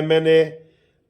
MNA,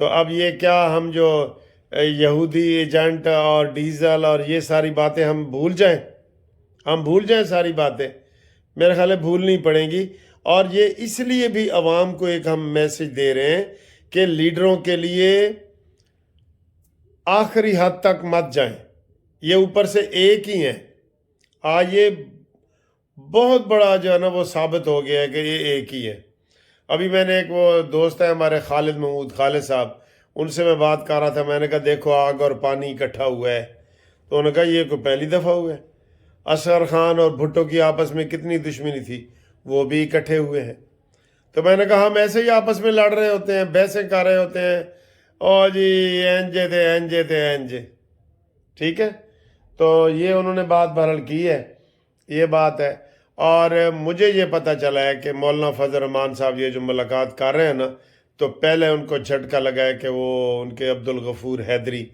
تو اب یہ کیا ہم جو یہودی ایجنٹ اور ڈیزل اور یہ ساری باتیں ہم بھول جائیں؟ ہم بھول جائیں ساری باتیں؟ میرے خیال ہے بھولنی پڑیں گی. اور یہ اس لیے بھی عوام کو ایک ہم میسج دے رہے ہیں کہ لیڈروں کے لیے آخری حد تک مت جائیں. یہ اوپر سے ایک ہی ہیں. آج یہ بہت بڑا جو ہے نا وہ ثابت ہو گیا ہے کہ یہ ایک ہی ہے. ابھی میں نے ایک وہ دوست ہے ہمارے خالد محمود خالد صاحب، ان سے میں بات کر رہا تھا. میں نے کہا دیکھو آگ اور پانی اکٹھا ہوا ہے. تو انہوں نے کہا یہ کوئی پہلی دفعہ ہوا ہے. اصغر خان اور بھٹو کی آپس میں کتنی دشمنی تھی، وہ بھی اکٹھے ہوئے ہیں. تو میں نے کہا ہم ایسے ہی آپس میں لڑ رہے ہوتے ہیں، بحثیں کر رہے ہوتے ہیں، اور جی اینجے تھے اینجے تھے اینجے. ٹھیک ہے، تو یہ انہوں نے بات بہرحال کی ہے، یہ بات ہے. اور مجھے یہ پتہ چلا ہے کہ مولانا فضل الرحمان صاحب یہ جو ملاقات کر رہے ہیں نا، تو پہلے ان کو جھٹکا لگا ہے کہ وہ ان کے عبدالغفور حیدری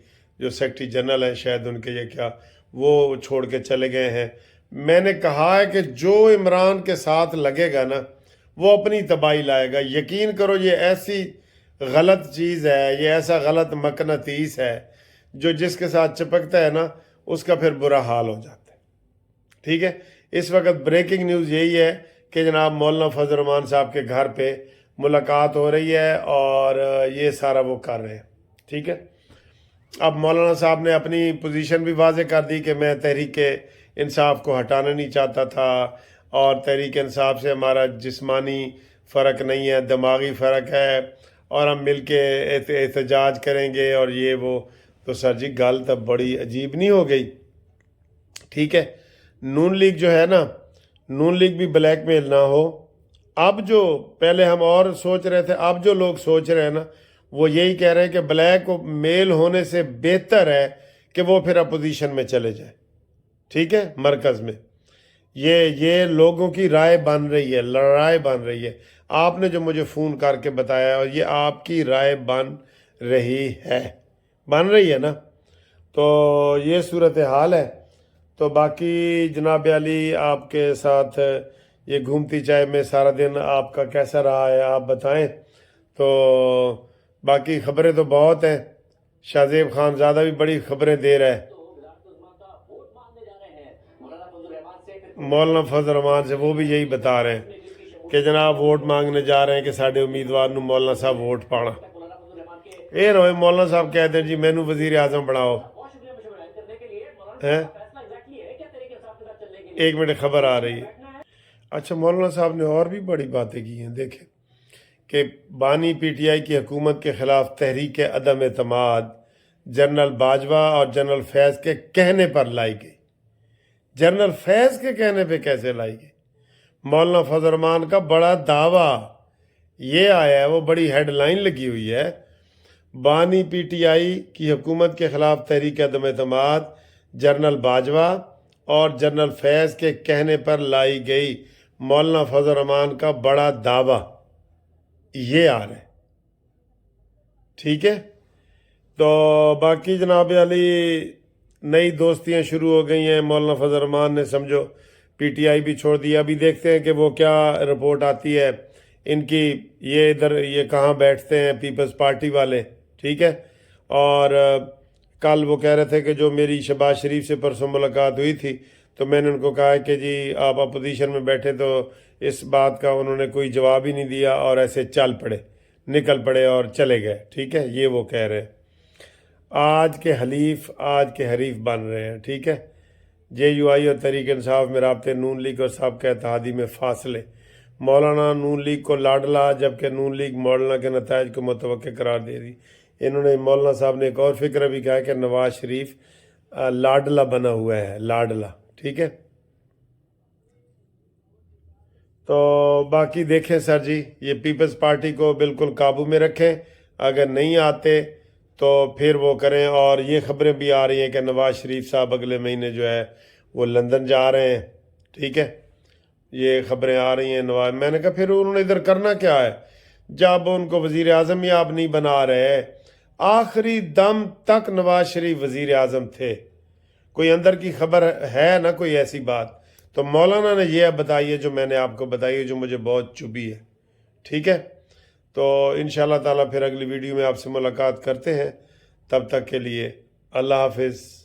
جو سیکرٹری جنرل ہیں، شاید ان کے یہ کیا وہ چھوڑ کے چلے گئے ہیں. میں نے کہا ہے کہ جو عمران کے ساتھ لگے گا نا وہ اپنی تباہی لائے گا. یقین کرو یہ ایسی غلط چیز ہے، یہ ایسا غلط مقناطیس ہے جو جس کے ساتھ چپکتا ہے نا اس کا پھر برا حال ہو جاتا ہے. ٹھیک ہے، اس وقت بریکنگ نیوز یہی ہے کہ جناب مولانا فضل الرحمان صاحب کے گھر پہ ملاقات ہو رہی ہے اور یہ سارا وہ کر رہے ہیں. ٹھیک ہے، اب مولانا صاحب نے اپنی پوزیشن بھی واضح کر دی کہ میں تحریک انصاف کو ہٹانا نہیں چاہتا تھا، اور تحریک انصاف سے ہمارا جسمانی فرق نہیں ہے، دماغی فرق ہے، اور ہم مل کے احتجاج کریں گے اور یہ وہ. تو سر جی گل تو بڑی عجیب نہیں ہو گئی؟ ٹھیک ہے، نون لیگ جو ہے نا، نون لیگ بھی بلیک میل نہ ہو. اب جو پہلے ہم اور سوچ رہے تھے، اب جو لوگ سوچ رہے ہیں نا وہ یہی کہہ رہے ہیں کہ بلیک میل ہونے سے بہتر ہے کہ وہ پھر اپوزیشن میں چلے جائے. ٹھیک ہے، مرکز میں. یہ لوگوں کی رائے بن رہی ہے، رائے بن رہی ہے. آپ نے جو مجھے فون کر کے بتایا اور یہ آپ کی رائے بن رہی ہے نا. تو یہ صورتحال ہے. تو باقی جناب علی آپ کے ساتھ یہ گھومتی چائے میں سارا دن آپ کا کیسا رہا ہے آپ بتائیں. تو باقی خبریں تو بہت ہیں. شاہزیب خان زیادہ بھی بڑی خبریں دے رہا ہے مولانا فضل الرحمان سے. وہ بھی یہی بتا رہے ہیں کہ جناب ووٹ مانگنے جا رہے ہیں کہ ساڈے امیدوار نو مولانا صاحب ووٹ پانا. یہ نہ مولانا صاحب کہہ دیں جی مینو وزیر اعظم بناؤ. ایک منٹ خبر آ رہی ہے. اچھا، مولانا صاحب نے اور بھی بڑی باتیں کی ہیں. دیکھیں کہ بانی پی ٹی آئی کی حکومت کے خلاف تحریک عدم اعتماد جنرل باجوہ اور جنرل فیض کے کہنے پر لائی گئی. جنرل فیض کے کہنے پہ کیسے لائی گئی؟ مولانا فضل الرحمان کا بڑا دعویٰ یہ آیا ہے، وہ بڑی ہیڈ لائن لگی ہوئی ہے، بانی پی ٹی آئی کی حکومت کے خلاف تحریک عدم اعتماد جنرل باجوہ اور جنرل فیض کے کہنے پر لائی گئی. مولانا فضل الرحمان کا بڑا دعویٰ یہ آ رہا ہے. ٹھیک ہے، تو باقی جناب علی نئی دوستیاں شروع ہو گئی ہیں. مولانا فضل الرحمان نے سمجھو پی ٹی آئی بھی چھوڑ دیا. ابھی دیکھتے ہیں کہ وہ کیا رپورٹ آتی ہے ان کی. یہ ادھر یہ کہاں بیٹھتے ہیں پیپلز پارٹی والے. ٹھیک ہے، اور کل وہ کہہ رہے تھے کہ جو میری شہباز شریف سے پرسوں ملاقات ہوئی تھی تو میں نے ان کو کہا کہ جی آپ اپوزیشن میں بیٹھے، تو اس بات کا انہوں نے کوئی جواب ہی نہیں دیا اور ایسے چل پڑے، نکل پڑے اور چلے گئے. ٹھیک ہے، یہ وہ کہہ رہے ہیں. آج کے حریف بن رہے ہیں. ٹھیک ہے، جے یو آئی اور تحریک انصاف میں رابطے، نون لیگ اور سابقہ اتحادی میں فاصلے. مولانا نون لیگ کو لاڈلا جبکہ نون لیگ مولانا کے نتائج کو متوقع قرار دے دی. انہوں نے مولانا صاحب نے ایک اور فکر بھی کہا کہ نواز شریف لاڈلا بنا ہوا ہے، لاڈلا. ٹھیک ہے، تو باقی دیکھیں سر جی یہ پیپلز پارٹی کو بالکل قابو میں رکھیں. اگر نہیں آتے تو پھر وہ کریں. اور یہ خبریں بھی آ رہی ہیں کہ نواز شریف صاحب اگلے مہینے جو ہے وہ لندن جا رہے ہیں. ٹھیک ہے، یہ خبریں آ رہی ہیں. نواز، میں نے کہا پھر انہوں نے ادھر کرنا کیا ہے جب ان کو وزیر اعظم ہی آپ نہیں بنا رہے؟ آخری دم تک نواز شریف وزیر اعظم تھے. کوئی اندر کی خبر ہے نا کوئی ایسی بات؟ تو مولانا نے یہ بتائی ہے جو میں نے آپ کو بتائی ہے، جو مجھے بہت چبھی ہے. ٹھیک ہے، تو انشاءاللہ تعالیٰ پھر اگلی ویڈیو میں آپ سے ملاقات کرتے ہیں، تب تک کے لیے اللہ حافظ۔